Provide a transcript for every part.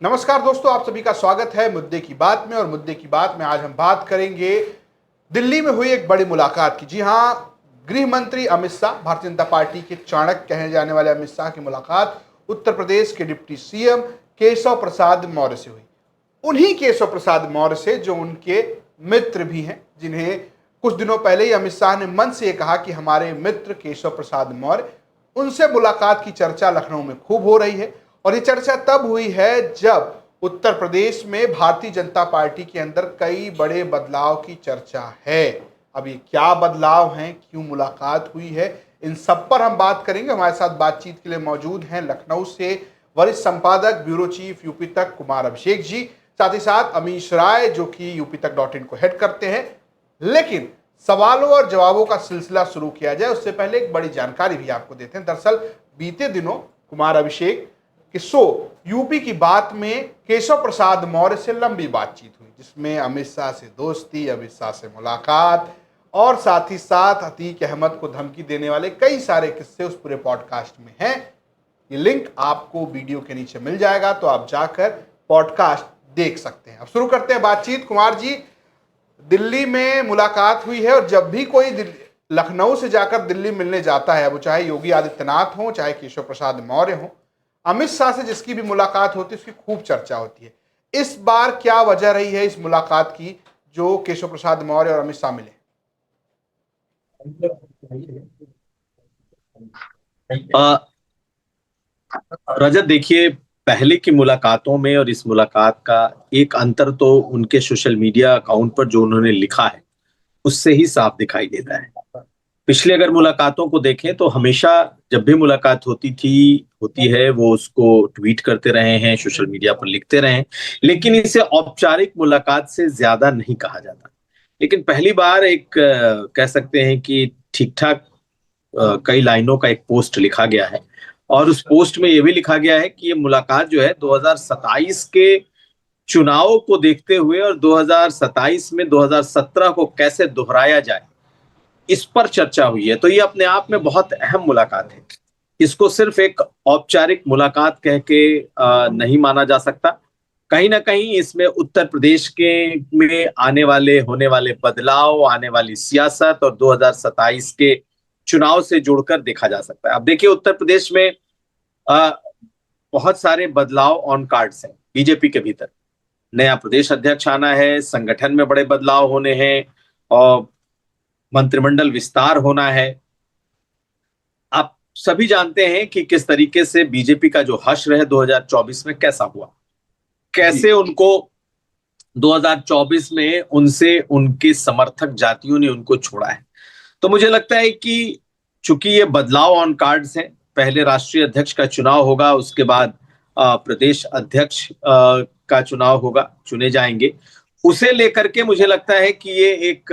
नमस्कार दोस्तों, आप सभी का स्वागत है मुद्दे की बात में। और मुद्दे की बात में आज हम बात करेंगे दिल्ली में हुई एक बड़ी मुलाकात की। जी हाँ, गृह मंत्री अमित शाह, भारतीय जनता पार्टी के चाणक्य कहे जाने वाले अमित शाह की मुलाकात उत्तर प्रदेश के डिप्टी सीएम केशव प्रसाद मौर्य से हुई। उन्हीं केशव प्रसाद मौर्य से जो उनके मित्र भी हैं, जिन्हें कुछ दिनों पहले ही अमित शाह ने मन से ये कहा कि हमारे मित्र केशव प्रसाद मौर्य, उनसे मुलाकात की चर्चा लखनऊ में खूब हो रही है। और ये चर्चा तब हुई है जब उत्तर प्रदेश में भारतीय जनता पार्टी के अंदर कई बड़े बदलाव की चर्चा है। अब ये क्या बदलाव हैं, क्यों मुलाकात हुई है, इन सब पर हम बात करेंगे। हमारे साथ बातचीत के लिए मौजूद हैं लखनऊ से वरिष्ठ संपादक, ब्यूरो चीफ यूपी तक कुमार अभिषेक जी, साथ ही साथ अमीश राय जो कि यूपी तक .in को हेड करते हैं। लेकिन सवालों और जवाबों का सिलसिला शुरू किया जाए उससे पहले एक बड़ी जानकारी भी आपको देते हैं। दरअसल बीते दिनों कुमार अभिषेक के शो यूपी की बात में केशव प्रसाद मौर्य से लंबी बातचीत हुई, जिसमें अमित शाह से दोस्ती, अमित शाह से मुलाकात और साथ ही साथ अतीक अहमद को धमकी देने वाले कई सारे किस्से उस पूरे पॉडकास्ट में हैं। ये लिंक आपको वीडियो के नीचे मिल जाएगा, तो आप जाकर पॉडकास्ट देख सकते हैं। अब शुरू करते हैं बातचीत। कुमार जी, दिल्ली में मुलाकात हुई है और जब भी कोई लखनऊ से जाकर दिल्ली मिलने जाता है, वो चाहे योगी आदित्यनाथ हो, चाहे केशव प्रसाद मौर्य हो, अमित शाह से जिसकी भी मुलाकात होती है उसकी खूब चर्चा होती है। इस बार क्या वजह रही है इस मुलाकात की जो केशव प्रसाद मौर्य और अमित शाह मिले? रजत, देखिए, पहले की मुलाकातों में और इस मुलाकात का एक अंतर तो उनके सोशल मीडिया अकाउंट पर जो उन्होंने लिखा है उससे ही साफ दिखाई देता है। पिछले अगर मुलाकातों को देखें तो हमेशा जब भी मुलाकात होती है वो उसको ट्वीट करते रहे हैं, सोशल मीडिया पर लिखते रहे हैं, लेकिन इसे औपचारिक मुलाकात से ज्यादा नहीं कहा जाता। लेकिन पहली बार एक कह सकते हैं कि ठीक ठाक कई लाइनों का एक पोस्ट लिखा गया है और उस पोस्ट में यह भी लिखा गया है कि ये मुलाकात जो है 2027 के चुनाव को देखते हुए और 2027 में 2017 को कैसे दोहराया जाए, इस पर चर्चा हुई है। तो ये अपने आप में बहुत अहम मुलाकात है। इसको सिर्फ एक औपचारिक मुलाकात कह के नहीं माना जा सकता। कहीं ना कहीं इसमें उत्तर प्रदेश के में आने वाले होने वाले बदलाव, आने वाली सियासत और 2027 के चुनाव से जोड़कर देखा जा सकता है। अब देखिए, उत्तर प्रदेश में आ, बहुत सारे बदलाव ऑन कार्ड्स हैं। बीजेपी के भीतर नया प्रदेश अध्यक्ष आना है, संगठन में बड़े बदलाव होने हैं और मंत्रिमंडल विस्तार होना है। आप सभी जानते हैं कि किस तरीके से बीजेपी का जो हश्र है 2024 में कैसा हुआ, कैसे उनको 2024 में उनसे उनके समर्थक जातियों ने उनको छोड़ा है। तो मुझे लगता है कि चूंकि ये बदलाव ऑन कार्ड्स हैं, पहले राष्ट्रीय अध्यक्ष का चुनाव होगा, उसके बाद प्रदेश अध्यक्ष का चुनाव होगा, चुने जाएंगे। उसे लेकर के मुझे लगता है कि ये एक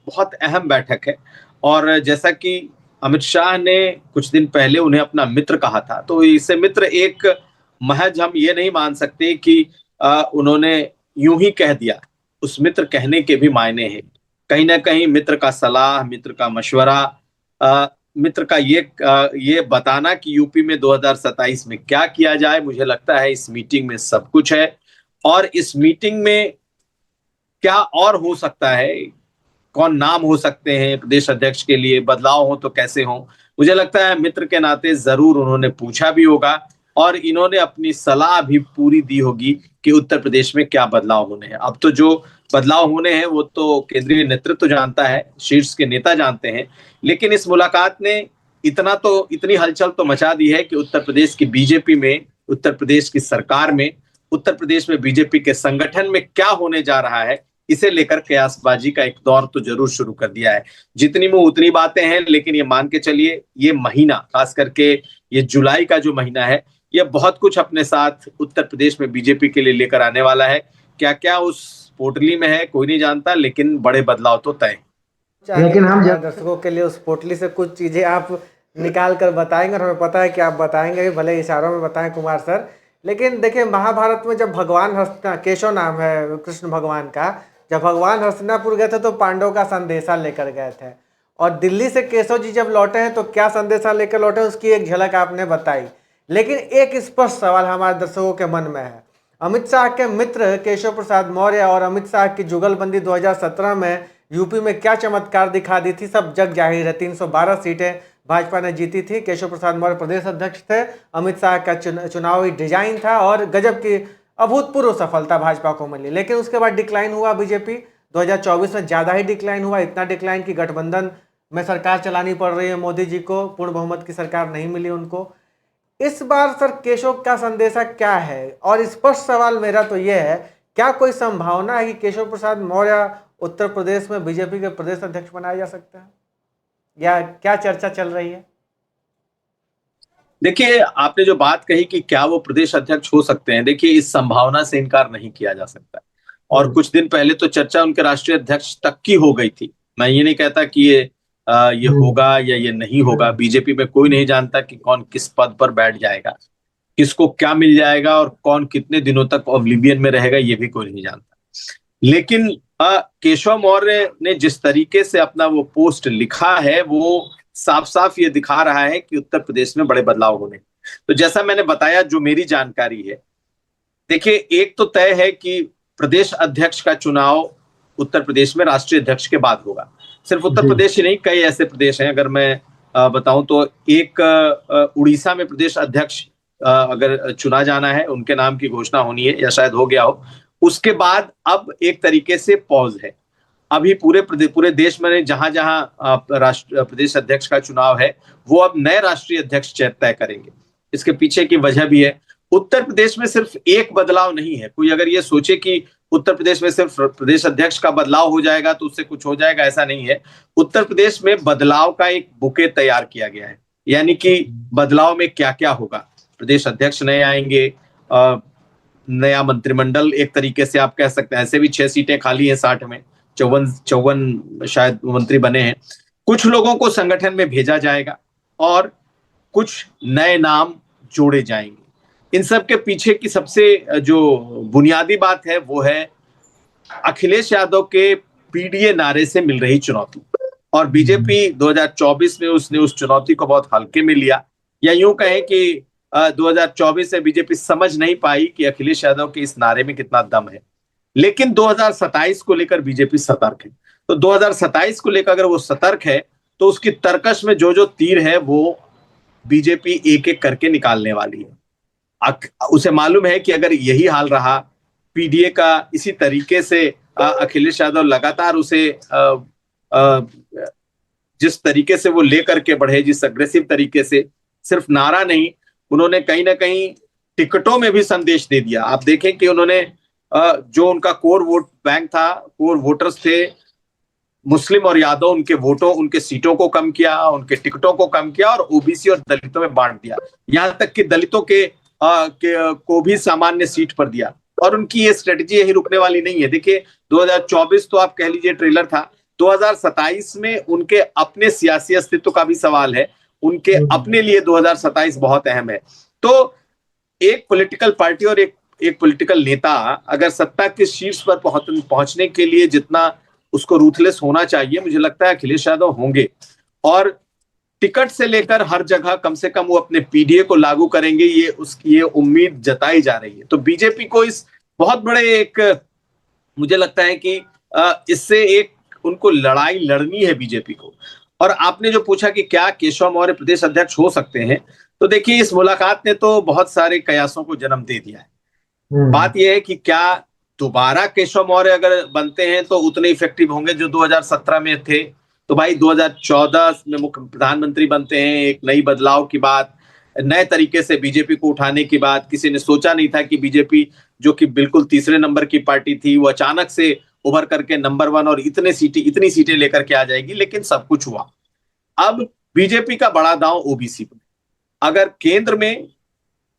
बहुत अहम बैठक है। और जैसा कि अमित शाह ने कुछ दिन पहले उन्हें अपना मित्र कहा था, तो इसे मित्र एक महज हम ये नहीं मान सकते कि उन्होंने यूं ही कह दिया। उस मित्र कहने के भी मायने हैं। कहीं ना कहीं मित्र का सलाह, मित्र का मशवरा, मित्र का ये बताना कि यूपी में 2027 में क्या किया जाए, मुझे लगता है इस मीटिंग में सब कुछ है। और इस मीटिंग में क्या और हो सकता है, कौन नाम हो सकते हैं प्रदेश अध्यक्ष के लिए, बदलाव हो तो कैसे हो, मुझे लगता है मित्र के नाते जरूर उन्होंने पूछा भी होगा और इन्होंने अपनी सलाह भी पूरी दी होगी कि उत्तर प्रदेश में क्या बदलाव होने हैं। अब तो जो बदलाव होने हैं वो तो केंद्रीय नेतृत्व जानता है, शीर्ष के नेता जानते हैं। लेकिन इस मुलाकात ने इतनी हलचल तो मचा दी है कि उत्तर प्रदेश की बीजेपी में, उत्तर प्रदेश की सरकार में, उत्तर प्रदेश में बीजेपी के संगठन में क्या होने जा रहा है, इसे लेकर कयासबाजी का एक दौर तो जरूर शुरू कर दिया है। जितनी मुंह उतनी बातें हैं, लेकिन ये मान के चलिए ये महीना, खास करके ये जुलाई का जो महीना है, ये बहुत कुछ अपने साथ उत्तर प्रदेश में बीजेपी के लिए लेकर आने वाला है। क्या क्या उस पोटली में है कोई नहीं जानता, लेकिन बड़े बदलाव तो तय। लेकिन हम हमारे दर्शकों के लिए उस पोटली से कुछ चीज़ें आप निकाल कर बताएंगे और हमें पता है कि आप बताएंगे, भले इशारों में बताएं कुमार सर। लेकिन देखिए, महाभारत में जब भगवान केशव नाम है कृष्ण भगवान का, जब भगवान हस्तिनापुर गए थे तो पांडवों का संदेशा लेकर गए थे, और दिल्ली से केशव जी जब लौटे हैं तो क्या संदेशा लेकर लौटे उसकी एक झलक आपने बताई। लेकिन एक स्पष्ट सवाल हमारे दर्शकों के मन में है, अमित शाह के मित्र केशव प्रसाद मौर्य और अमित शाह की जुगलबंदी 2017 में यूपी में क्या चमत्कार दिखा दी थी, सब जग जाहिर है। 312 सीटें भाजपा ने जीती थी। केशव प्रसाद मौर्य प्रदेश अध्यक्ष थे। अमित शाह का चुनावी डिजाइन था और गजब की अभूतपूर्व सफलता भाजपा को मिली। लेकिन उसके बाद डिक्लाइन हुआ बीजेपी। 2024 में ज़्यादा ही डिक्लाइन हुआ, इतना डिक्लाइन कि गठबंधन में सरकार चलानी पड़ रही है मोदी जी को, पूर्ण बहुमत की सरकार नहीं मिली उनको। इस बार सर केशव का संदेशा क्या है? और स्पष्ट सवाल मेरा तो यह है, क्या कोई संभावना है कि केशव प्रसाद मौर्य उत्तर प्रदेश में बीजेपी के प्रदेश अध्यक्ष बनाए जा सकते हैं, या क्या चर्चा चल रही है? देखिए, आपने जो बात कही कि क्या वो प्रदेश अध्यक्ष हो सकते हैं, देखिए इस संभावना से इनकार नहीं किया जा सकता। और कुछ दिन पहले तो चर्चा उनके राष्ट्रीय अध्यक्ष तक की हो गई थी। मैं ये नहीं कहता कि ये होगा या ये नहीं होगा। बीजेपी में कोई नहीं जानता कि कौन किस पद पर बैठ जाएगा, किसको क्या मिल जाएगा और कौन कितने दिनों तक ऑब्लिवियन में रहेगा, ये भी कोई नहीं जानता। लेकिन केशव मौर्य ने जिस तरीके से अपना वो पोस्ट लिखा है, वो साफ साफ ये दिखा रहा है कि उत्तर प्रदेश में बड़े बदलाव होने। तो जैसा मैंने बताया, जो मेरी जानकारी है, देखिए एक तो तय है कि प्रदेश अध्यक्ष का चुनाव उत्तर प्रदेश में राष्ट्रीय अध्यक्ष के बाद होगा। सिर्फ उत्तर प्रदेश ही नहीं, कई ऐसे प्रदेश हैं। अगर मैं बताऊं तो एक उड़ीसा में प्रदेश अध्यक्ष अगर चुना जाना है, उनके नाम की घोषणा होनी है या शायद हो गया हो। उसके बाद अब एक तरीके से पॉज है। अभी पूरे देश में जहां जहां प्रदेश अध्यक्ष का चुनाव है, वो अब नए राष्ट्रीय अध्यक्ष तय करेंगे। इसके पीछे की वजह भी है, उत्तर प्रदेश में सिर्फ एक बदलाव नहीं है। कोई अगर ये सोचे कि उत्तर प्रदेश में सिर्फ प्रदेश अध्यक्ष का बदलाव हो जाएगा तो उससे कुछ हो जाएगा, ऐसा नहीं है। उत्तर प्रदेश में बदलाव का एक बुके तैयार किया गया है, यानी कि बदलाव में क्या क्या होगा। प्रदेश अध्यक्ष नए आएंगे, नया मंत्रिमंडल एक तरीके से आप कह सकते हैं। ऐसे भी 6 सीटें खाली हैं 60 में, 54 शायद मंत्री बने हैं। कुछ लोगों को संगठन में भेजा जाएगा और कुछ नए नाम जोड़े जाएंगे। इन सब के पीछे की सबसे जो बुनियादी बात है वो है अखिलेश यादव के पीडीए नारे से मिल रही चुनौती। और बीजेपी 2024 में उसने उस चुनौती को बहुत हल्के में लिया, या यूं कहें कि 2024 में बीजेपी समझ नहीं पाई कि अखिलेश यादव के इस नारे में कितना दम है। लेकिन 2027 को लेकर बीजेपी सतर्क है। तो 2027 को लेकर अगर वो सतर्क है तो उसकी तर्कश में जो जो तीर है वो बीजेपी एक एक करके निकालने वाली है। उसे मालूम है कि अगर यही हाल रहा, पीडीए का इसी तरीके से अखिलेश यादव लगातार उसे जिस तरीके से वो लेकर के बढ़े, जिस अग्रेसिव तरीके से, सिर्फ नारा नहीं, उन्होंने कहीं ना कहीं टिकटों में भी संदेश दे दिया। आप देखें कि उन्होंने जो उनका कोर वोट बैंक था, कोर वोटर्स थे मुस्लिम और यादव, उनके वोटों, उनके सीटों को कम किया, उनके टिकटों को कम किया और ओबीसी और दलितों में बांट दिया। यहां तक कि दलितों को भी सामान्य सीट पर दिया। और उनकी ये स्ट्रेटेजी यही रुकने वाली नहीं है। देखिए 2024 तो आप कह लीजिए ट्रेलर था, 2027 में उनके अपने सियासी अस्तित्व का भी सवाल है। उनके अपने लिए 2027 बहुत अहम है। तो एक पॉलिटिकल पार्टी और एक पॉलिटिकल नेता अगर सत्ता के शीर्ष पर पहुंचने के लिए जितना उसको रूथलेस होना चाहिए, मुझे लगता है अखिलेश यादव होंगे। और टिकट से लेकर हर जगह कम से कम वो अपने पीडीए को लागू करेंगे, ये उम्मीद जताई जा रही है। तो बीजेपी को इस बहुत बड़े मुझे लगता है कि इससे एक उनको लड़ाई लड़नी है बीजेपी को। और आपने जो पूछा कि क्या केशव मौर्य प्रदेश अध्यक्ष हो सकते हैं, तो देखिए इस मुलाकात ने तो बहुत सारे कयासों को जन्म दे दिया है। बात यह है कि क्या दोबारा केशव मौर्य अगर बनते हैं तो उतने इफेक्टिव होंगे जो 2017 में थे। तो भाई 2014 में मुख्य प्रधानमंत्री बनते हैं, एक नई बदलाव की बात, नए तरीके से बीजेपी को उठाने की बात। किसी ने सोचा नहीं था कि बीजेपी जो कि बिल्कुल तीसरे नंबर की पार्टी थी, वो अचानक से उभर करके नंबर 1 और इतनी सीटें लेकर के आ जाएगी। लेकिन सब कुछ हुआ। अब बीजेपी का बड़ा दांव ओबीसी पर। अगर केंद्र में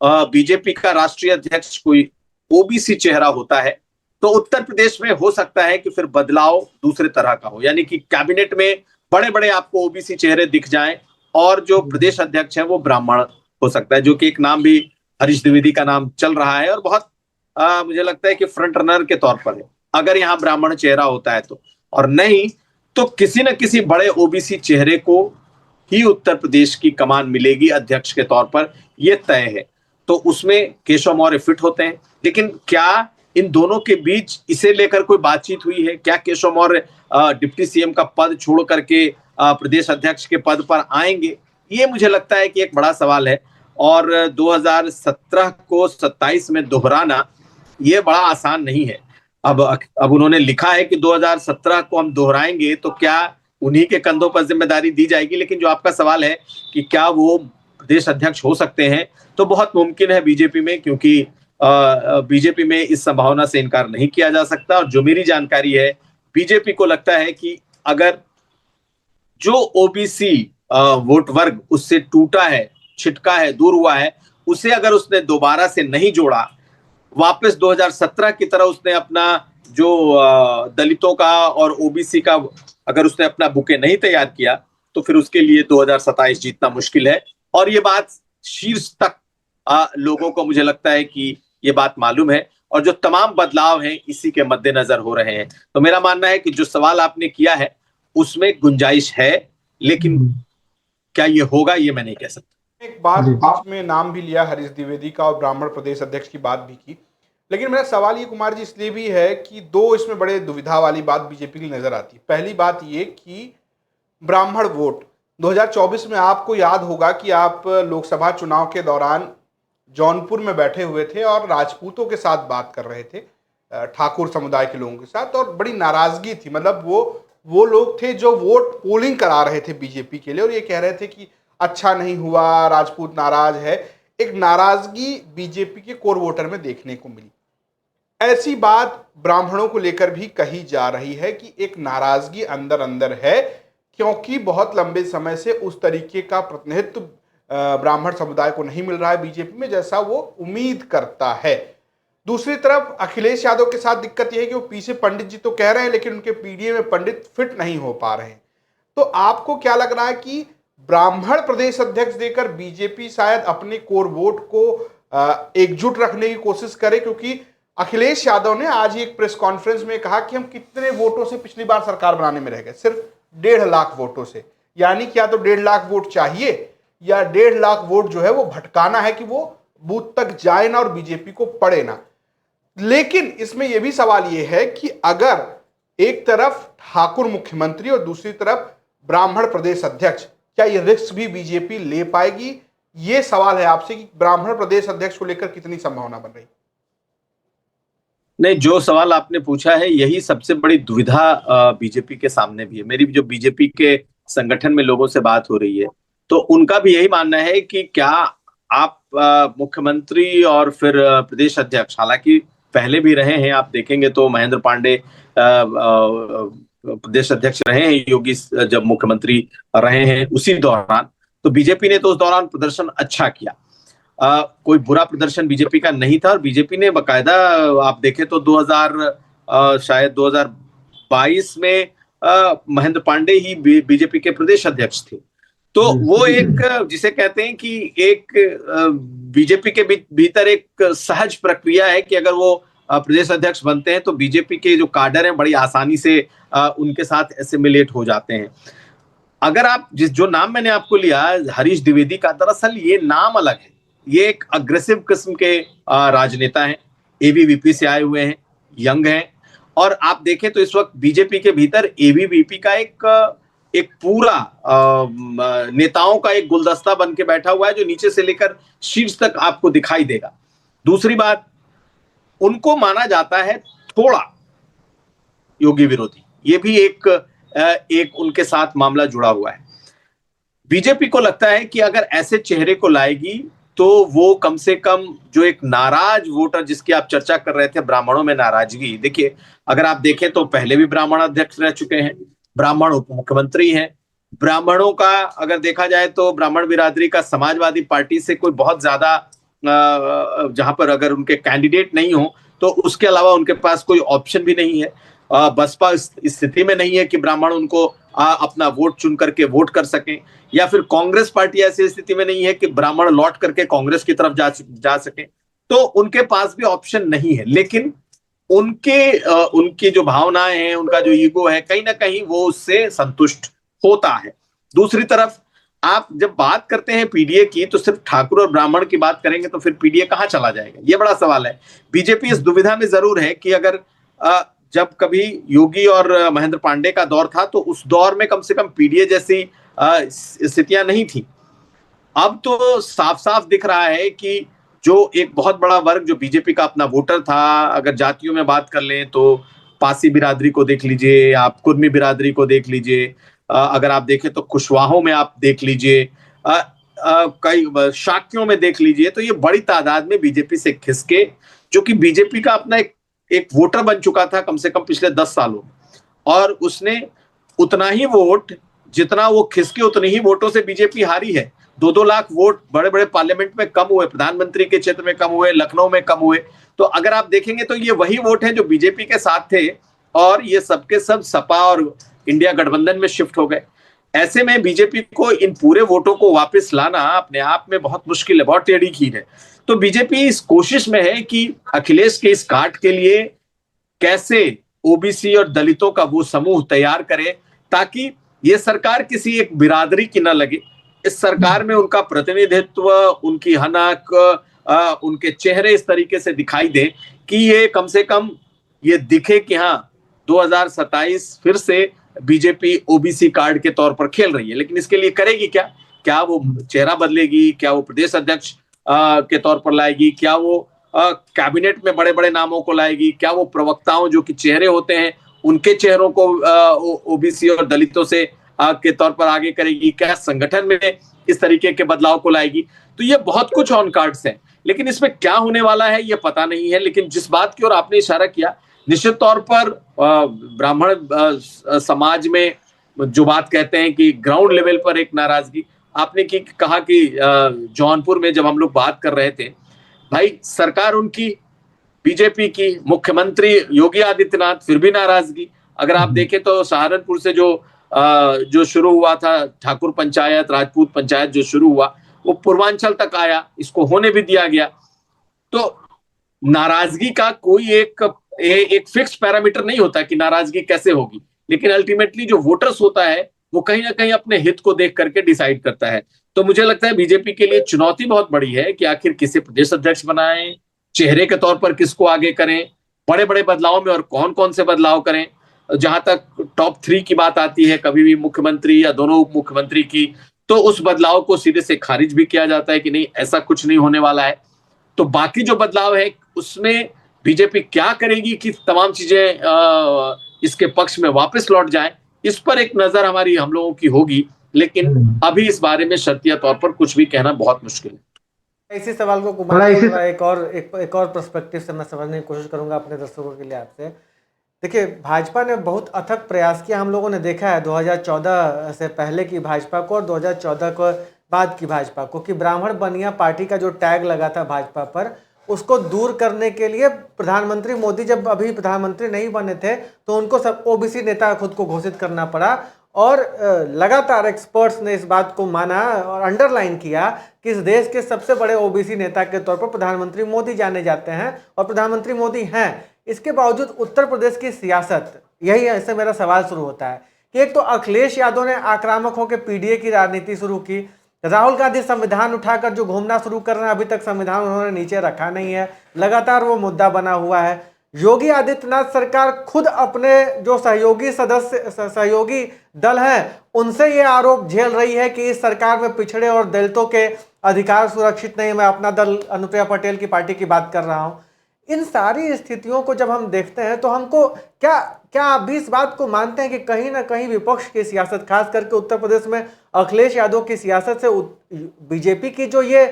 बीजेपी का राष्ट्रीय अध्यक्ष कोई ओबीसी चेहरा होता है तो उत्तर प्रदेश में हो सकता है कि फिर बदलाव दूसरे तरह का हो, यानी कि कैबिनेट में बड़े बड़े आपको ओबीसी चेहरे दिख जाएं और जो प्रदेश अध्यक्ष है वो ब्राह्मण हो सकता है, जो कि एक नाम भी हरीश द्विवेदी का नाम चल रहा है और बहुत मुझे लगता है कि फ्रंट रनर के तौर पर है अगर यहाँ ब्राह्मण चेहरा होता है तो। और नहीं तो किसी न किसी बड़े ओबीसी चेहरे को ही उत्तर प्रदेश की कमान मिलेगी अध्यक्ष के तौर पर, यह तय है। तो उसमें केशव मौर्य फिट होते हैं। लेकिन क्या इन दोनों के बीच इसे लेकर कोई बातचीत हुई है? क्या केशव मौर्य डिप्टी सीएम का पद छोड़ करके प्रदेश अध्यक्ष के पद पर आएंगे? ये मुझे लगता है कि एक बड़ा सवाल है, और 2017 को 27 में दोहराना ये बड़ा आसान नहीं है। अब उन्होंने लिखा है कि 2017 को हम दोहराएंगे, तो क्या उन्हीं के कंधों पर जिम्मेदारी दी जाएगी? लेकिन जो आपका सवाल है कि क्या वो प्रदेश अध्यक्ष हो सकते हैं, तो बहुत मुमकिन है बीजेपी में, क्योंकि बीजेपी में इस संभावना से इनकार नहीं किया जा सकता। और जो मेरी जानकारी है, बीजेपी को लगता है कि अगर जो ओबीसी वोट वर्ग उससे टूटा है, छिटका है, दूर हुआ है, उसे अगर उसने दोबारा से नहीं जोड़ा, वापस 2017 की तरह उसने अपना जो दलितों का और ओबीसी का अगर उसने अपना बुके नहीं तैयार किया, तो फिर उसके लिए 2027 जीतना मुश्किल है। और ये बात शीर्ष तक लोगों को, मुझे लगता है कि ये बात मालूम है, और जो तमाम बदलाव हैं इसी के मद्देनजर हो रहे हैं। तो मेरा मानना है कि जो सवाल आपने किया है उसमें गुंजाइश है, लेकिन क्या ये होगा, ये मैं नहीं कह सकता। एक बात बीच में नाम भी लिया हरीश द्विवेदी का और ब्राह्मण प्रदेश अध्यक्ष की बात भी की, लेकिन मेरा सवाल ये कुमार जी इसलिए भी है कि दो इसमें बड़े दुविधा वाली बात बीजेपी की नजर आती है। पहली बात ये कि ब्राह्मण वोट 2024 में आपको याद होगा कि आप लोकसभा चुनाव के दौरान जौनपुर में बैठे हुए थे और राजपूतों के साथ बात कर रहे थे, ठाकुर समुदाय के लोगों के साथ, और बड़ी नाराजगी थी। मतलब वो लोग थे जो वोट पोलिंग करा रहे थे बीजेपी के लिए, और ये कह रहे थे कि अच्छा नहीं हुआ, राजपूत नाराज है। एक नाराजगी बीजेपी के कोर वोटर में देखने को मिली। ऐसी बात ब्राह्मणों को लेकर भी कही जा रही है कि एक नाराजगी अंदर अंदर है, क्योंकि बहुत लंबे समय से उस तरीके का प्रतिनिधित्व ब्राह्मण समुदाय को नहीं मिल रहा है बीजेपी में, जैसा वो उम्मीद करता है। दूसरी तरफ अखिलेश यादव के साथ दिक्कत यह है कि वो पीछे पंडित जी तो कह रहे हैं, लेकिन उनके पीडीए में पंडित फिट नहीं हो पा रहे हैं। तो आपको क्या लग रहा है कि ब्राह्मण प्रदेश अध्यक्ष देकर बीजेपी शायद अपने कोर वोट को एकजुट रखने की कोशिश करे? क्योंकि अखिलेश यादव ने आज ही एक प्रेस कॉन्फ्रेंस में कहा कि हम कितने वोटों से पिछली बार सरकार बनाने में रह गए, सिर्फ 1.5 लाख वोटों से। यानी क्या तो 1.5 लाख वोट चाहिए, या 1.5 लाख वोट जो है वो भटकाना है कि वो बूथ तक जाए ना और बीजेपी को पड़े ना। लेकिन इसमें यह भी सवाल यह है कि अगर एक तरफ ठाकुर मुख्यमंत्री और दूसरी तरफ ब्राह्मण प्रदेश अध्यक्ष, क्या ये रिस्क भी बीजेपी ले पाएगी? ये सवाल है आपसे कि ब्राह्मण प्रदेश अध्यक्ष को लेकर कितनी संभावना बन रही? नहीं, जो सवाल आपने पूछा है यही सबसे बड़ी दुविधा बीजेपी के सामने भी है। मेरी जो बीजेपी के संगठन में लोगों से बात हो रही है, तो उनका भी यही मानना है कि क्या आप मुख्यमंत्री और फिर प्रदेश अध्यक्ष, हालांकि पहले भी रहे हैं, आप देखेंगे तो महेंद्र पांडे प्रदेश अध्यक्ष रहे हैं, योगी जब मुख्यमंत्री रहे हैं उसी दौरान, तो बीजेपी ने तो उस दौरान प्रदर्शन अच्छा किया। कोई बुरा प्रदर्शन बीजेपी का नहीं था, और बीजेपी ने बकायदा आप देखें तो 2022 में महेंद्र पांडे ही बीजेपी के प्रदेश अध्यक्ष थे। तो वो एक, जिसे कहते हैं कि एक बीजेपी के भीतर एक सहज प्रक्रिया है कि अगर वो प्रदेश अध्यक्ष बनते हैं तो बीजेपी के जो काडर हैं बड़ी आसानी से उनके साथ एसिमिलेट हो जाते हैं। अगर आप जो नाम मैंने आपको लिया हरीश द्विवेदी का, दरअसल ये नाम अलग है। ये एक अग्रेसिव किस्म के राजनेता हैं, एबीवीपी से आए हुए हैं, यंग हैं, और आप देखें तो इस वक्त बीजेपी के भीतर एबीवीपी का एक पूरा नेताओं का एक गुलदस्ता बन के बैठा हुआ है, जो नीचे से लेकर शीर्ष तक आपको दिखाई देगा। दूसरी बात, उनको माना जाता है थोड़ा योगी विरोधी, ये भी एक उनके साथ मामला जुड़ा हुआ है। बीजेपी को लगता है कि अगर ऐसे चेहरे को लाएगी तो वो कम से कम जो एक नाराज वोटर जिसकी आप चर्चा कर रहे थे, ब्राह्मणों में नाराजगी, देखिए अगर आप देखें तो पहले भी ब्राह्मण अध्यक्ष रह चुके हैं, ब्राह्मण उप मुख्यमंत्री हैं। ब्राह्मणों का अगर देखा जाए तो ब्राह्मण बिरादरी का समाजवादी पार्टी से कोई बहुत ज्यादा, जहां पर अगर उनके कैंडिडेट नहीं हो तो उसके अलावा उनके पास कोई ऑप्शन भी नहीं है। बसपा इस स्थिति में नहीं है कि ब्राह्मण उनको अपना वोट चुन करके वोट कर सकें, या फिर कांग्रेस पार्टी ऐसी स्थिति में नहीं है कि ब्राह्मण लौट करके कांग्रेस की तरफ जा सके, तो उनके पास भी ऑप्शन नहीं है। लेकिन उनकी जो भावनाएं हैं, उनका जो ईगो है, कहीं ना कहीं वो उससे संतुष्ट होता है। दूसरी तरफ आप जब बात करते हैं पीडीए की तो सिर्फ ठाकुर और ब्राह्मण की बात करेंगे तो फिर पीडीए कहाँ चला जाएगा, ये बड़ा सवाल है। बीजेपी इस दुविधा में जरूर है कि अगर जब कभी योगी और महेंद्र पांडे का दौर था तो उस दौर में कम से कम पीडीए जैसी स्थितियां नहीं थी। अब तो साफ साफ दिख रहा है कि जो एक बहुत बड़ा वर्ग जो बीजेपी का अपना वोटर था, अगर जातियों में बात कर लें तो पासी बिरादरी को देख लीजिए, आप कुर्मी बिरादरी को देख लीजिए, अगर आप देखें तो कुशवाहों में आप देख लीजिए, कई शाक्यों में देख लीजिए, तो ये बड़ी तादाद में बीजेपी से खिसके, जो कि बीजेपी का अपना एक वोटर बन चुका था कम से कम पिछले 10 सालों में, और उसने उतना ही वोट जितना वो खिसके उतने ही वोटों से बीजेपी हारी है। 2-2 लाख वोट बड़े बड़े पार्लियामेंट में कम हुए, प्रधानमंत्री के क्षेत्र में कम हुए, लखनऊ में कम हुए। तो अगर आप देखेंगे तो ये वही वोट हैं जो बीजेपी के साथ थे और ये सबके सब सपा और इंडिया गठबंधन में शिफ्ट हो गए। ऐसे में बीजेपी को इन पूरे वोटों को वापस लाना अपने आप में बहुत मुश्किल है, बहुत टेढ़ी खीर है। तो बीजेपी इस कोशिश में है कि अखिलेश के इस काट के लिए कैसे ओबीसी और दलितों का वो समूह तैयार करे ताकि ये सरकार किसी एक बिरादरी की न लगे। इस सरकार में उनका प्रतिनिधित्व, उनकी हनक, उनके चेहरे इस तरीके से दिखाई दे कि ये कम से कम ये दिखे कि हाँ 2027 फिर से बीजेपी ओबीसी कार्ड के तौर पर खेल रही है। लेकिन इसके लिए करेगी क्या? क्या वो चेहरा बदलेगी? क्या वो प्रदेश अध्यक्ष के तौर पर लाएगी? क्या वो कैबिनेट में बड़े बड़े नामों को लाएगी? क्या वो प्रवक्ताओं जो कि चेहरे होते हैं उनके चेहरों को ओबीसी और दलितों से के तौर पर आगे करेगी? क्या संगठन में इस तरीके के बदलाव को लाएगी? तो ये बहुत कुछ ऑन कार्ड्स है, लेकिन इसमें क्या होने वाला है ये पता नहीं है। लेकिन जिस बात की ओर आपने इशारा किया, निश्चित तौर पर ब्राह्मण समाज में जो बात कहते हैं कि ग्राउंड लेवल पर एक नाराजगी, आपने कहा कि जौनपुर में जब हम लोग बात कर रहे थे, भाई सरकार उनकी बीजेपी की, मुख्यमंत्री योगी आदित्यनाथ, फिर भी नाराजगी। अगर आप देखें तो सहारनपुर से जो शुरू हुआ था ठाकुर पंचायत, राजपूत पंचायत जो शुरू हुआ, वो पूर्वांचल तक आया, इसको होने भी दिया गया। तो नाराजगी का कोई एक फिक्स पैरामीटर नहीं होता कि नाराजगी कैसे होगी, लेकिन अल्टीमेटली जो वोटर्स होता है वो कहीं ना कहीं अपने हित को देख करके डिसाइड करता है। तो मुझे लगता है बीजेपी के लिए चुनौती बहुत बड़ी है कि आखिर किसे प्रदेश अध्यक्ष बनाएं, चेहरे के तौर पर किसको आगे करें, बड़े बड़े बदलाव में और कौन कौन से बदलाव करें। जहां तक टॉप 3 की बात आती है, कभी भी मुख्यमंत्री या दोनों उप मुख्यमंत्री की, तो उस बदलाव को सीधे से खारिज भी किया जाता है कि नहीं, ऐसा कुछ नहीं होने वाला है। तो बाकी जो बदलाव है उसमें बीजेपी क्या करेगी कि तमाम चीजें इसके पक्ष में वापस लौट जाएं, इस पर एक नजर हम लोगों की होगी। लेकिन अभी इस बारे में शर्तिया तौर पर कुछ भी कहना बहुत मुश्किल है। इसी सवाल को कुमार एक और पर्सपेक्टिव से मैं समझने की कोशिश करूंगा अपने दर्शकों के लिए आपसे। देखिए, भाजपा ने बहुत अथक प्रयास किया, हम लोगों ने देखा है 2014 से पहले की भाजपा को और 2014 के बाद की भाजपा को, कि ब्राह्मण बनिया पार्टी का जो टैग लगा था भाजपा पर, उसको दूर करने के लिए प्रधानमंत्री मोदी जब अभी प्रधानमंत्री नहीं बने थे तो उनको सब ओबीसी नेता खुद को घोषित करना पड़ा। और लगातार एक्सपर्ट्स ने इस बात को माना और अंडरलाइन किया कि इस देश के सबसे बड़े ओबीसी नेता के तौर पर प्रधानमंत्री मोदी जाने जाते हैं और प्रधानमंत्री मोदी हैं। इसके बावजूद उत्तर प्रदेश की सियासत, यही ऐसे मेरा सवाल शुरू होता है कि एक तो अखिलेश यादव ने आक्रामक होकर पीडीए की राजनीति शुरू की, राहुल गांधी संविधान उठाकर जो घूमना शुरू कर रहे हैं, अभी तक संविधान उन्होंने नीचे रखा नहीं है, लगातार वो मुद्दा बना हुआ है। योगी आदित्यनाथ सरकार खुद अपने जो सहयोगी दल हैं उनसे ये आरोप झेल रही है कि इस सरकार में पिछड़े और दलितों के अधिकार सुरक्षित नहीं। मैं अपना दल अनुप्रिया पटेल की पार्टी की बात कर रहा हूँ। इन सारी स्थितियों को जब हम देखते हैं तो हमको क्या आप भी इस बात को मानते हैं कि कहीं ना कहीं विपक्ष की सियासत, खास करके उत्तर प्रदेश में अखिलेश यादव की सियासत से बीजेपी की जो ये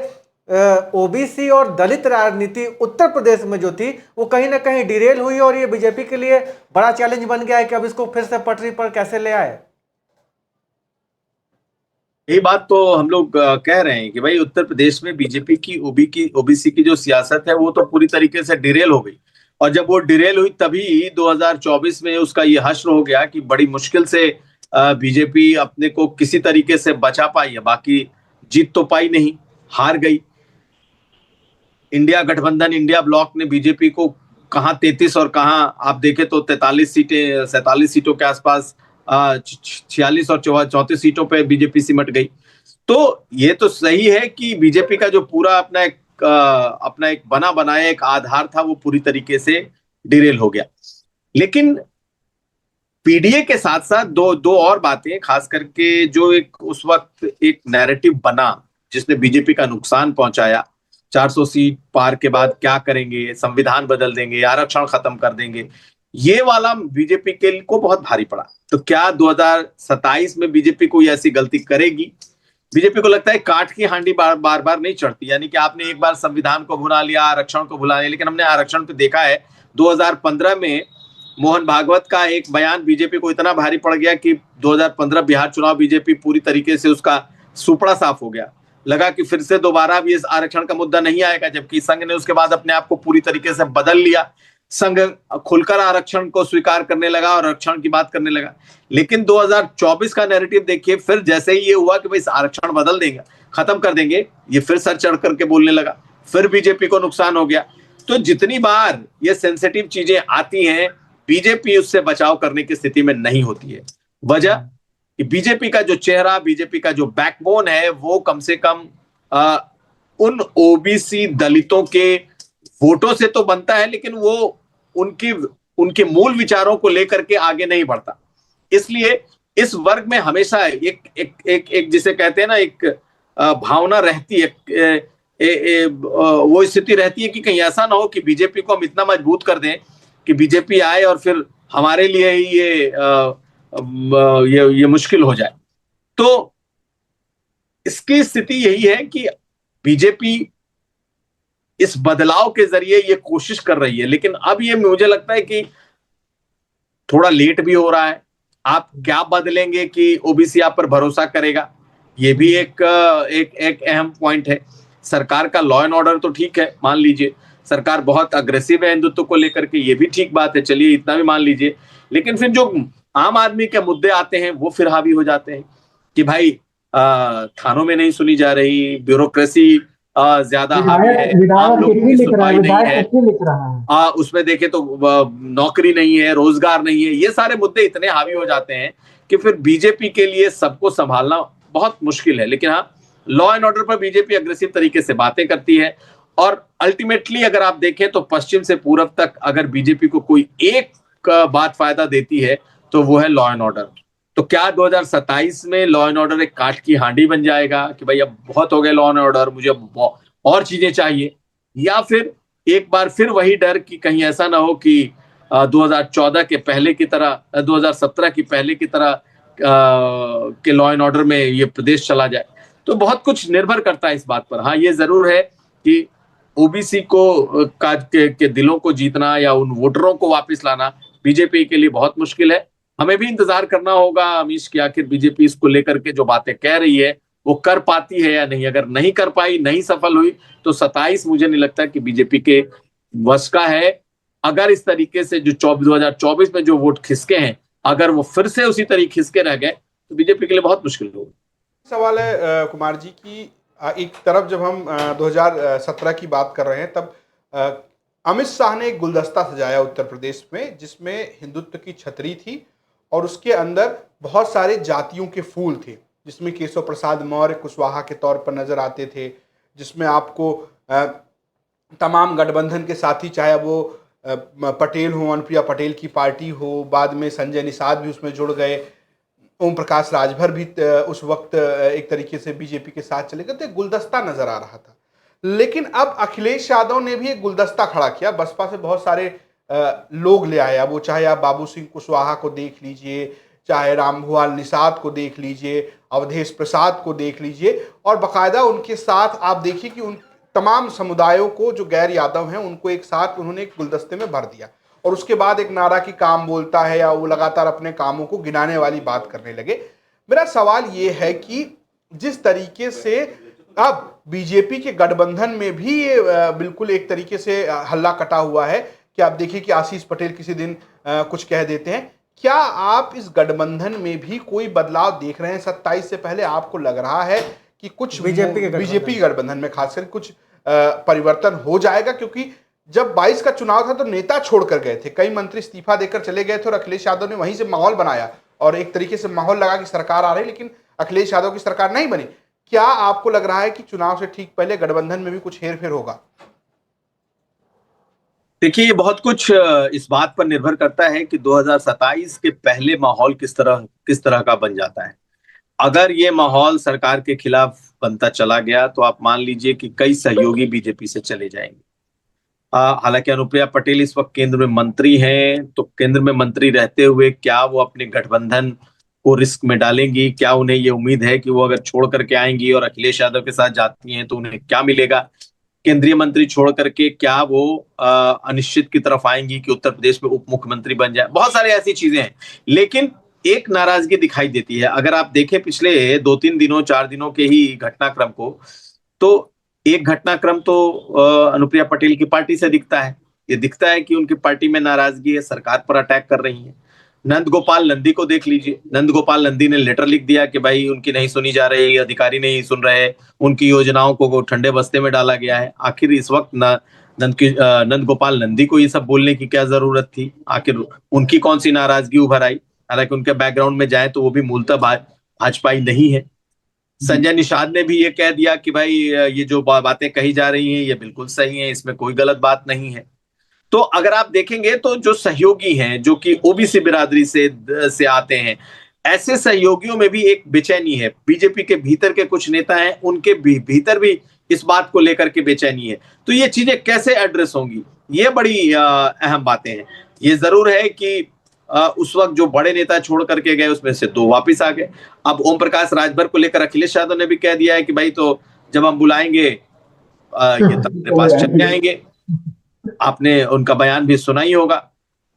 ओबीसी और दलित राजनीति उत्तर प्रदेश में जो थी वो कहीं ना कहीं डिरेल हुई और ये बीजेपी के लिए बड़ा चैलेंज बन गया है कि अब इसको फिर से पटरी पर कैसे ले आए? यही बात तो हम लोग कह रहे हैं कि भाई उत्तर प्रदेश में बीजेपी की ओबीसी की जो सियासत है वो तो पूरी तरीके से डिरेल हो गई। और जब वो डिरेल हुई तभी 2024 में उसका ये हश्र हो गया कि बड़ी मुश्किल से बीजेपी अपने को किसी तरीके से बचा पाई है। बाकी जीत तो पाई नहीं, हार गई। इंडिया गठबंधन, इंडिया ब्लॉक ने बीजेपी को कहां 33 और कहां आप देखें तो 47 सीटों के आसपास 46 और 34 सीटों पे बीजेपी सिमट गई। तो ये तो सही है कि बीजेपी का जो पूरा अपना एक बना बनाया एक आधार था वो पूरी तरीके से डिरेल हो गया। लेकिन पीडीए के साथ साथ दो दो और बातें, खास करके जो एक उस वक्त एक नैरेटिव बना जिसने बीजेपी का नुकसान पहुंचाया, 400 सीट पार के बाद क्या करेंगे, संविधान बदल देंगे, आरक्षण खत्म कर देंगे, ये वाला बीजेपी के को बहुत भारी पड़ा। तो क्या 2027 में बीजेपी कोई ऐसी गलती करेगी? बीजेपी को लगता है काठ की हांडी बार बार नहीं चढ़ती, यानी कि आपने एक बार संविधान को भुला लिया, आरक्षण को भुला लिया, लेकिन हमने आरक्षण पे देखा है 2015 में मोहन भागवत का एक बयान बीजेपी को इतना भारी पड़ गया कि 2015 बिहार चुनाव बीजेपी पूरी तरीके से उसका सुपड़ा साफ हो गया। लगा कि फिर से दोबारा भी इस आरक्षण का मुद्दा नहीं आएगा, जबकि संघ ने उसके बाद अपने आप को पूरी तरीके से बदल लिया। संघ खुलकर आरक्षण को स्वीकार करने लगा और आरक्षण की बात करने लगा। लेकिन 2024 का नैरेटिव देखिए, फिर जैसे ही ये हुआ कि भाई आरक्षण बदल देंगे, खत्म कर देंगे, ये फिर सर चढ़ करके बोलने लगा, फिर बीजेपी को नुकसान हो गया। तो जितनी बार ये सेंसिटिव चीजें आती हैं, बीजेपी उससे बचाव करने की स्थिति में नहीं होती है। वजह कि बीजेपी का जो चेहरा, बीजेपी का जो बैकबोन है, वो कम से कम उन ओबीसी दलितों के वोटों से तो बनता है, लेकिन वो उनके मूल विचारों को लेकर के आगे नहीं बढ़ता। इसलिए इस वर्ग में हमेशा एक जिसे कहते हैं ना, एक भावना रहती है, वो स्थिति रहती है कि कहीं ऐसा ना हो कि बीजेपी को हम इतना मजबूत कर दें कि बीजेपी आए और फिर हमारे लिए ही ये मुश्किल हो जाए। तो इसकी स्थिति यही है कि बीजेपी इस बदलाव के जरिए ये कोशिश कर रही है, लेकिन अब ये मुझे लगता है कि थोड़ा लेट भी हो रहा है। आप क्या बदलेंगे कि ओबीसी आप पर भरोसा करेगा? ये भी एक अहम पॉइंट है। सरकार का लॉ एंड ऑर्डर तो ठीक है, मान लीजिए सरकार बहुत अग्रेसिव है हिंदुत्व को लेकर के, ये भी ठीक बात है, चलिए इतना भी मान लीजिए। लेकिन फिर जो आम आदमी के मुद्दे आते हैं वो फिर हावी हो जाते हैं कि भाई थानों में नहीं सुनी जा रही, ब्यूरोक्रेसी ज्यादा हावी है, आम लोगों की सुनवाई नहीं है, उसमें देखे तो नौकरी नहीं है, रोजगार नहीं है, ये सारे मुद्दे इतने हावी हो जाते हैं कि फिर बीजेपी के लिए सबको संभालना बहुत मुश्किल है। लेकिन हाँ, लॉ एंड ऑर्डर पर बीजेपी अग्रेसिव तरीके से बातें करती है और अल्टीमेटली अगर आप देखें तो पश्चिम से पूरब तक अगर बीजेपी को कोई एक बात फायदा देती है तो वो है लॉ एंड ऑर्डर। तो क्या 2027 में लॉ एंड ऑर्डर एक काठ की हांडी बन जाएगा कि भाई अब बहुत हो गए लॉ एंड ऑर्डर, मुझे और चीजें चाहिए, या फिर एक बार फिर वही डर कि कहीं ऐसा ना हो कि 2014 के पहले की तरह, 2017 की पहले की तरह के लॉ एंड ऑर्डर में ये प्रदेश चला जाए। तो बहुत कुछ निर्भर करता है इस बात पर। हाँ, ये जरूर है कि ओबीसी को के दिलों को जीतना या उन वोटरों को वापस लाना बीजेपी के लिए बहुत मुश्किल है। हमें भी इंतजार करना होगा अमीश कि आखिर बीजेपी इसको लेकर के जो बातें कह रही है वो कर पाती है या नहीं। अगर नहीं कर पाई, नहीं सफल हुई, तो 27 मुझे नहीं लगता कि बीजेपी के वश का है। अगर इस तरीके से जो 2024 में जो वोट खिसके हैं, अगर वो फिर से उसी तरीके खिसके रह गए तो बीजेपी के लिए बहुत मुश्किल होगी। सवाल है कुमार जी की, एक तरफ जब हम 2017 की बात कर रहे हैं तब अमित शाह ने एक गुलदस्ता सजाया उत्तर प्रदेश में जिसमें हिंदुत्व की छतरी थी और उसके अंदर बहुत सारे जातियों के फूल थे, जिसमें केशव प्रसाद मौर्य कुशवाहा के तौर पर नजर आते थे, जिसमें आपको तमाम गठबंधन के साथी, चाहे वो पटेल हो, अनुप्रिया पटेल की पार्टी हो, बाद में संजय निषाद भी उसमें जुड़ गए, ओम प्रकाश राजभर भी उस वक्त एक तरीके से बीजेपी के साथ चले गए, तो एक गुलदस्ता नजर आ रहा था। लेकिन अब अखिलेश यादव ने भी एक गुलदस्ता खड़ा किया, बसपा से बहुत सारे लोग ले आया, वो चाहे आप बाबू सिंह कुशवाहा को देख लीजिए, चाहे रामभुआल निषाद को देख लीजिए, अवधेश प्रसाद को देख लीजिए, और बाकायदा उनके साथ आप देखिए कि उन तमाम समुदायों को जो गैर यादव हैं उनको एक साथ उन्होंने एक गुलदस्ते में भर दिया। और उसके बाद एक नारा की काम बोलता है या वो लगातार अपने कामों को गिनाने वाली बात करने लगे। मेरा सवाल ये है कि जिस तरीके से अब बीजेपी के गठबंधन में भी ये बिल्कुल एक तरीके से हल्ला कटा हुआ है कि आप देखिए कि आशीष पटेल किसी दिन कुछ कह देते हैं, क्या आप इस गठबंधन में भी कोई बदलाव देख रहे हैं? 27 से पहले आपको लग रहा है कि कुछ बीजेपी गठबंधन में खासकर कुछ परिवर्तन हो जाएगा? क्योंकि जब 22 का चुनाव था तो नेता छोड़कर गए थे, कई मंत्री इस्तीफा देकर चले गए थे और अखिलेश यादव ने वहीं से माहौल बनाया और एक तरीके से माहौल लगा कि सरकार आ रही, लेकिन अखिलेश यादव की सरकार नहीं बनी। क्या आपको लग रहा है कि चुनाव से ठीक पहले गठबंधन में भी कुछ हेरफेर होगा? देखिए, ये बहुत कुछ इस बात पर निर्भर करता है कि 2027 के पहले माहौल किस तरह का बन जाता है। अगर ये माहौल सरकार के खिलाफ बनता चला गया तो आप मान लीजिए कि कई सहयोगी बीजेपी से चले जाएंगे। हालांकि अनुप्रिया पटेल इस वक्त केंद्र में मंत्री हैं, तो केंद्र में मंत्री रहते हुए क्या वो अपने गठबंधन को रिस्क में डालेंगी? क्या उन्हें ये उम्मीद है कि वो अगर छोड़ करके आएंगी और अखिलेश यादव के साथ जाती हैं तो उन्हें क्या मिलेगा? केंद्रीय मंत्री छोड़ करके क्या वो अनिश्चित की तरफ आएंगी कि उत्तर प्रदेश में उप मुख्यमंत्री बन जाए? बहुत सारी ऐसी चीजें हैं, लेकिन एक नाराजगी दिखाई देती है। अगर आप देखें पिछले 2-3 दिनों 4 दिनों के ही घटनाक्रम को, तो एक घटनाक्रम तो अनुप्रिया पटेल की पार्टी से दिखता है। ये दिखता है कि उनकी पार्टी में नाराजगी है, सरकार पर अटैक कर रही है। नंद गोपाल नंदी को देख लीजिए। नंद गोपाल नंदी ने लेटर लिख दिया कि भाई उनकी नहीं सुनी जा रही, अधिकारी नहीं सुन रहे, उनकी योजनाओं को ठंडे बस्ते में डाला गया है। आखिर इस वक्त नंद गोपाल नंदी को ये सब बोलने की क्या जरूरत थी? आखिर उनकी कौन सी नाराजगी उभर आई? हालांकि उनके बैकग्राउंड में जाए तो वो भी मूलतः भाजपाई नहीं है। संजय निषाद ने भी ये कह दिया कि भाई ये जो बातें कही जा रही हैं ये बिल्कुल सही है, इसमें कोई गलत बात नहीं है। तो अगर आप देखेंगे तो जो सहयोगी हैं, जो कि ओबीसी बिरादरी से आते हैं, ऐसे सहयोगियों में भी एक बेचैनी है। बीजेपी के भीतर के कुछ नेता हैं, उनके भीतर भी इस बात को लेकर के बेचैनी है। तो ये चीजें कैसे एड्रेस होंगी, ये बड़ी अहम बातें हैं। ये जरूर है कि उस वक्त जो बड़े नेता छोड़ करके गए उसमें से 2 वापिस आ गए। अब ओम प्रकाश राजभर को लेकर अखिलेश यादव ने भी कह दिया है कि भाई तो जब हम बुलाएंगे ये तब अपने पास चले आएंगे। आपने उनका बयान भी सुना ही होगा।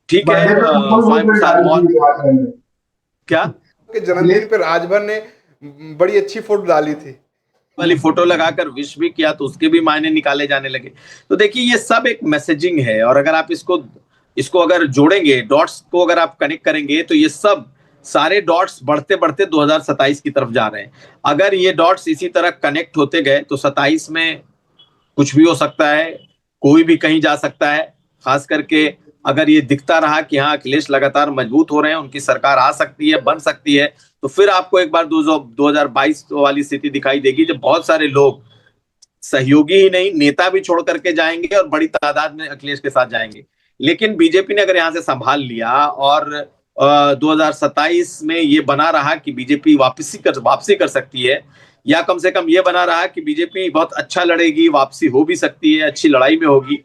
ठीक है, स्वामी प्रसाद मौर्य क्या के जन्मदिन पे राजभर ने बड़ी अच्छी फोटो डाली थी, वाली फोटो लगाकर विश भी किया, तो उसके भी मायने निकाले जाने लगे। तो देखिए, ये सब एक मैसेजिंग है, और अगर आप इसको अगर जोड़ेंगे, डॉट्स को अगर आप कनेक्ट करेंगे, तो ये सब सारे डॉट्स बढ़ते बढ़ते 2027 की तरफ जा रहे हैं। अगर ये डॉट्स इसी तरह कनेक्ट होते गए तो 27 में कुछ भी हो सकता है, कोई भी कहीं जा सकता है। खास करके अगर ये दिखता रहा कि हाँ, अखिलेश लगातार मजबूत हो रहे हैं, उनकी सरकार आ सकती है, बन सकती है, तो फिर आपको एक बार 2022 वाली स्थिति दिखाई देगी जब बहुत सारे लोग सहयोगी ही नहीं, नेता भी छोड़ करके जाएंगे और बड़ी तादाद में अखिलेश के साथ जाएंगे। लेकिन बीजेपी ने अगर यहाँ से संभाल लिया और 2027 में ये बना रहा कि बीजेपी वापसी कर सकती है, या कम से कम ये बना रहा कि बीजेपी बहुत अच्छा लड़ेगी, वापसी हो भी सकती है, अच्छी लड़ाई में होगी,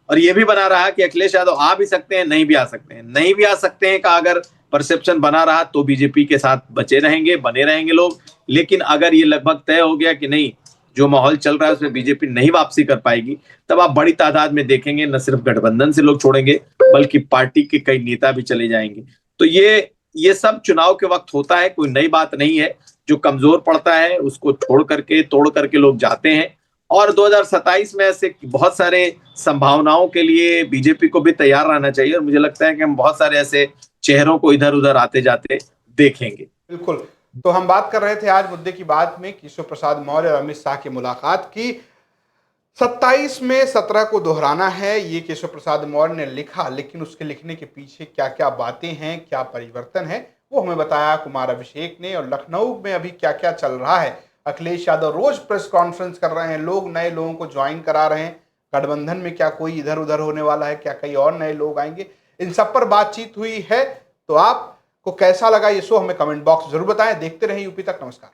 और ये भी बना रहा कि अखिलेश यादव आ भी सकते हैं, नहीं भी आ सकते हैं। नहीं भी आ सकते हैं का अगर परसेप्शन बना रहा तो बीजेपी के साथ बने रहेंगे लोग। लेकिन अगर ये लगभग तय हो गया कि नहीं, जो माहौल चल रहा है उसमें बीजेपी नहीं वापसी कर पाएगी, तब आप बड़ी तादाद में देखेंगे न सिर्फ गठबंधन से लोग छोड़ेंगे, बल्कि पार्टी के कई नेता भी चले जाएंगे। तो ये सब चुनाव के वक्त होता है, कोई नई बात नहीं है। जो कमजोर पड़ता है उसको तोड़ करके लोग जाते हैं। और 2027 में ऐसे बहुत सारे संभावनाओं के लिए बीजेपी को भी तैयार रहना चाहिए, और मुझे लगता है कि हम बहुत सारे ऐसे चेहरों को इधर उधर आते जाते देखेंगे। बिल्कुल। तो हम बात कर रहे थे आज मुद्दे की बात में केशव प्रसाद मौर्य और अमित शाह की मुलाकात की। 27 में 17 को दोहराना है, ये केशव प्रसाद मौर्य ने लिखा, लेकिन उसके लिखने के पीछे क्या क्या बातें हैं, क्या परिवर्तन है, वो हमें बताया कुमार अभिषेक ने। और लखनऊ में अभी क्या क्या चल रहा है, अखिलेश यादव रोज प्रेस कॉन्फ्रेंस कर रहे हैं, लोग नए लोगों को ज्वाइन करा रहे हैं, गठबंधन में क्या कोई इधर उधर होने वाला है, क्या कई और नए लोग आएंगे, इन सब पर बातचीत हुई है। तो आपको कैसा लगा ये शो, हमें कमेंट बॉक्स जरूर बताएं। देखते रहें यूपी तक। नमस्कार।